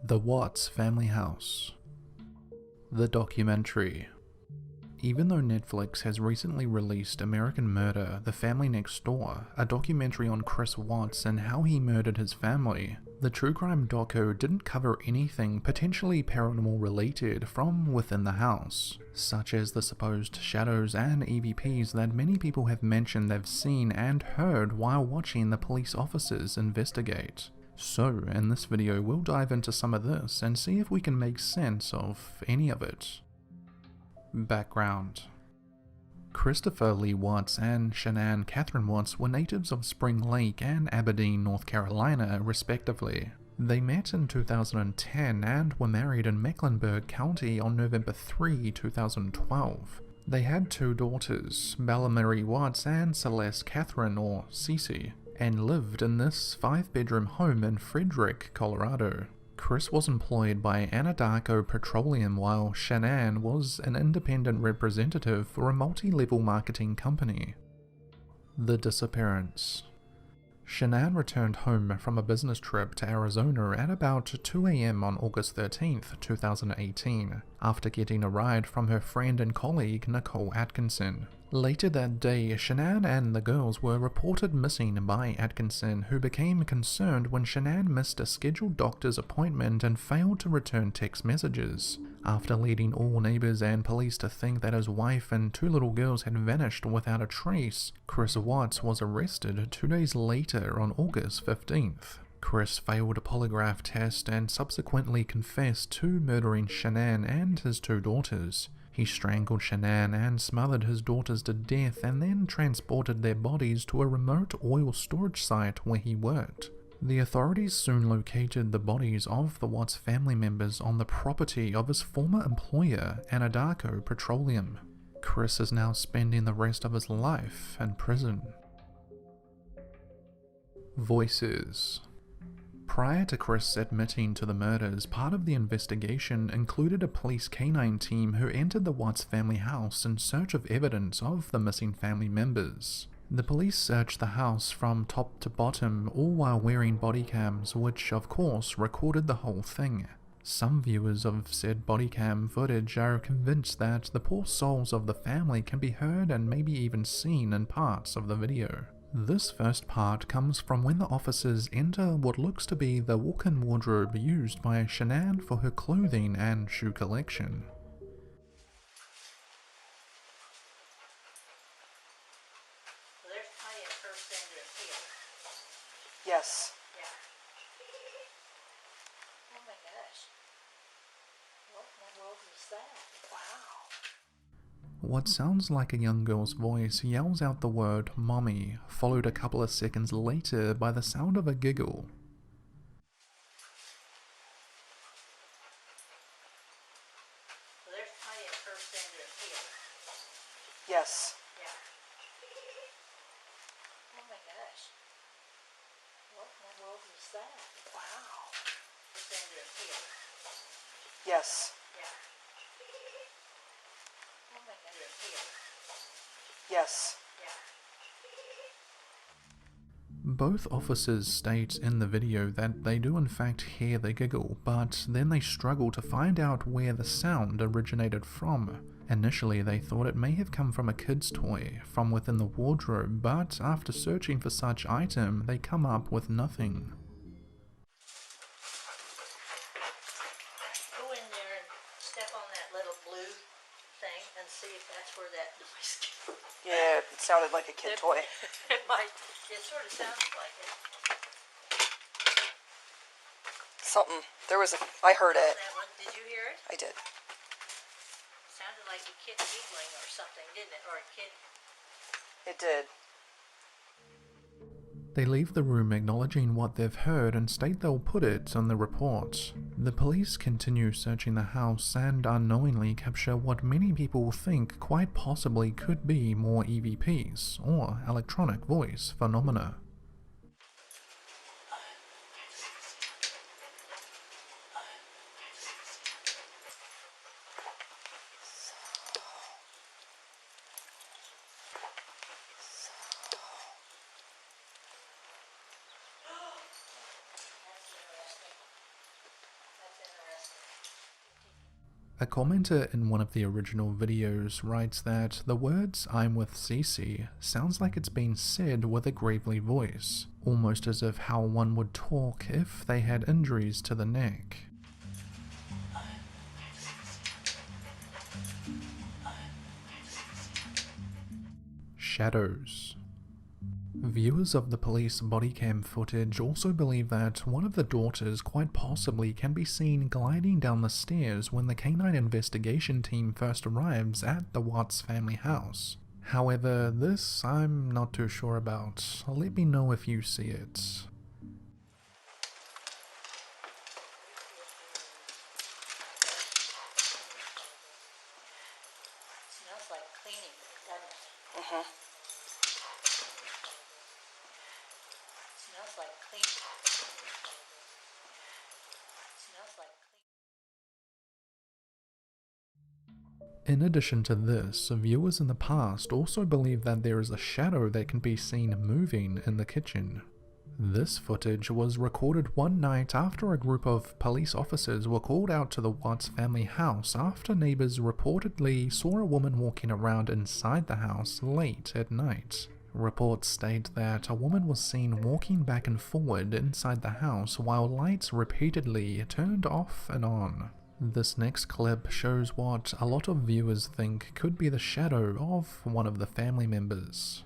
The Watts Family House. The documentary. Even though Netflix has recently released American Murder: The Family Next Door, a documentary on Chris Watts and how he murdered his family, the true crime doco didn't cover anything potentially paranormal related from within the house, such as the supposed shadows and EVPs that many people have mentioned they've seen and heard while watching the police officers investigate. So, in this video we'll dive into some of this and see if we can make sense of any of it. Background. Christopher Lee Watts and Shanann Catherine Watts were natives of Spring Lake and Aberdeen, North Carolina, respectively. They met in 2010 and were married in Mecklenburg County on November 3, 2012. They had two daughters, Bella Marie Watts and Celeste Catherine, or Cece, and lived in this 5-bedroom home in Frederick, Colorado. Chris was employed by Anadarko Petroleum while Shanann was an independent representative for a multi-level marketing company. The disappearance. Shanann returned home from a business trip to Arizona at about 2 a.m. on August 13, 2018, after getting a ride from her friend and colleague Nicole Atkinson. Later that day, Shanann and the girls were reported missing by Atkinson, who became concerned when Shanann missed a scheduled doctor's appointment and failed to return text messages. After leading all neighbors and police to think that his wife and two little girls had vanished without a trace, Chris Watts was arrested 2 days later on August 15th. Chris failed a polygraph test and subsequently confessed to murdering Shanann and his two daughters. He strangled Shanann and smothered his daughters to death and then transported their bodies to a remote oil storage site where he worked. The authorities soon located the bodies of the Watts family members on the property of his former employer, Anadarko Petroleum. Chris is now spending the rest of his life in prison. Voices. Prior to Chris admitting to the murders, part of the investigation included a police canine team who entered the Watts family house in search of evidence of the missing family members. The police searched the house from top to bottom, all while wearing body cams, which of course recorded the whole thing. Some viewers of said body cam footage are convinced that the poor souls of the family can be heard and maybe even seen in parts of the video. This first part comes from when the officers enter what looks to be the walk-in wardrobe used by Shanann for her clothing and shoe collection. There's plenty of first bedroom here. Yes. Yeah. Oh my gosh. What in the world was that? Wow. What sounds like a young girl's voice yells out the word "mommy," followed a couple of seconds later by the sound of a giggle. There's plenty of first bedroom here. Yes. Yeah. Oh my gosh. What in the world was that? Wow. First bedroom here. Yes. Yeah. Oh my gosh. Here. Yes. Yeah. Both officers state in the video that they do in fact hear the giggle, but then they struggle to find out where the sound originated from. Initially they thought it may have come from a kid's toy from within the wardrobe, but after searching for such item they come up with nothing. Go in there and step on that little blue thing and see if that's where that noise came from. Yeah, it sounded like a kid toy. It might. It sort of sounds like it. Something. I heard it. That one. Did you hear it? I did. Sounded like a kid giggling or something, didn't it? Or a kid. It did. They leave the room acknowledging what they've heard and state they'll put it on the report. The police continue searching the house and unknowingly capture what many people think quite possibly could be more EVPs, or electronic voice phenomena. That's A commenter in one of the original videos writes that the words "I'm with Cece" sounds like it's been said with a gravely voice, almost as if how one would talk if they had injuries to the neck. Shadows. Viewers of the police body cam footage also believe that one of the daughters quite possibly can be seen gliding down the stairs when the canine investigation team first arrives at the Watts family house. However, this I'm not too sure about. Let me know if you see it. Smells like cleaning, doesn't it? Mm-hmm. Smells like cleaning. Smells like cleaning. In addition to this, viewers in the past also believe that there is a shadow that can be seen moving in the kitchen. This footage was recorded one night after a group of police officers were called out to the Watts family house after neighbors reportedly saw a woman walking around inside the house late at night. Reports state that a woman was seen walking back and forward inside the house while lights repeatedly turned off and on. This next clip shows what a lot of viewers think could be the shadow of one of the family members.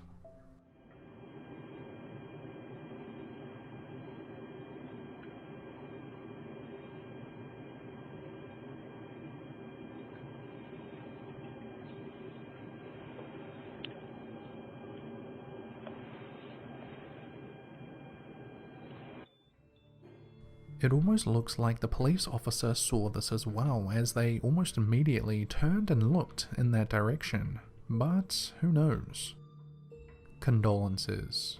It almost looks like the police officer saw this as well, as they almost immediately turned and looked in that direction. But who knows? Condolences.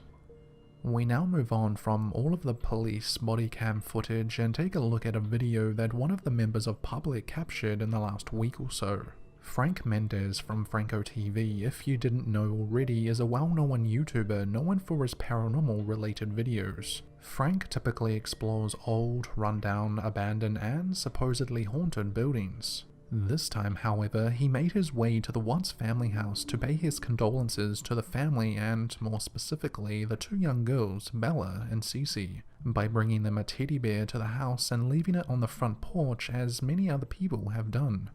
We now move on from all of the police body cam footage and take a look at a video that one of the members of public captured in the last week or so. Frank Mendez from Franco TV, if you didn't know already, is a well-known YouTuber known for his paranormal related videos. Frank typically explores old, rundown, abandoned and supposedly haunted buildings. This time, however, he made his way to the Watts family house to pay his condolences to the family and, more specifically, the two young girls, Bella and Cece, by bringing them a teddy bear to the house and leaving it on the front porch as many other people have done.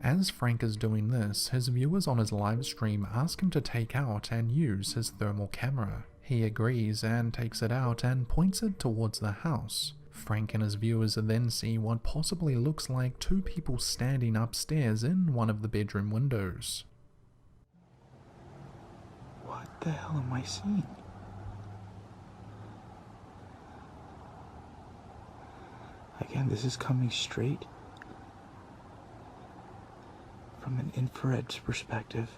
As Frank is doing this, his viewers on his live stream ask him to take out and use his thermal camera. He agrees and takes it out and points it towards the house. Frank and his viewers then see what possibly looks like two people standing upstairs in one of the bedroom windows. What the hell am I seeing? Again, this is coming straight from an infrared perspective.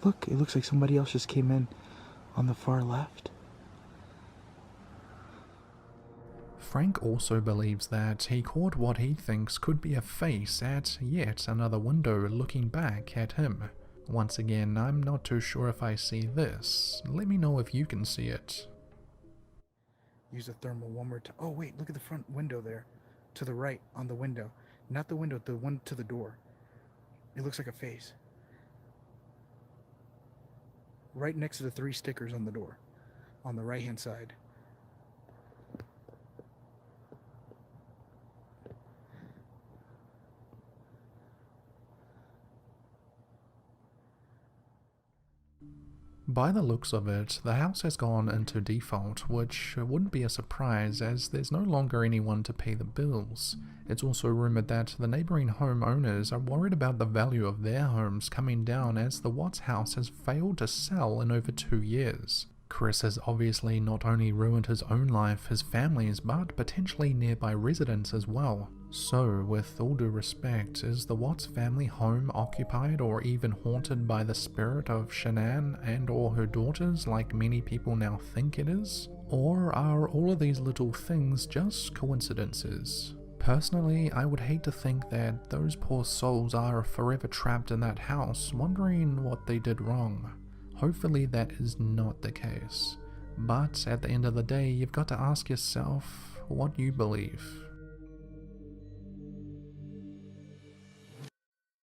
Look, it looks like somebody else just came in on the far left. Frank also believes that he caught what he thinks could be a face at yet another window looking back at him. Once again, I'm not too sure if I see this. Let me know if you can see it. Use the thermal one more time. Oh wait, look at the front window there. To the right on the window. Not the window, the one to the door. It looks like a face. Right next to the 3 stickers on the door. On the right hand side. By the looks of it, the house has gone into default, which wouldn't be a surprise as there's no longer anyone to pay the bills. It's also rumoured that the neighbouring homeowners are worried about the value of their homes coming down as the Watts house has failed to sell in over 2 years. Chris has obviously not only ruined his own life, his family's, but potentially nearby residents as well. So, with all due respect, is the Watts family home occupied or even haunted by the spirit of Shanann and or her daughters like many people now think it is? Or are all of these little things just coincidences? Personally, I would hate to think that those poor souls are forever trapped in that house, wondering what they did wrong. Hopefully that is not the case. But at the end of the day, you've got to ask yourself what you believe.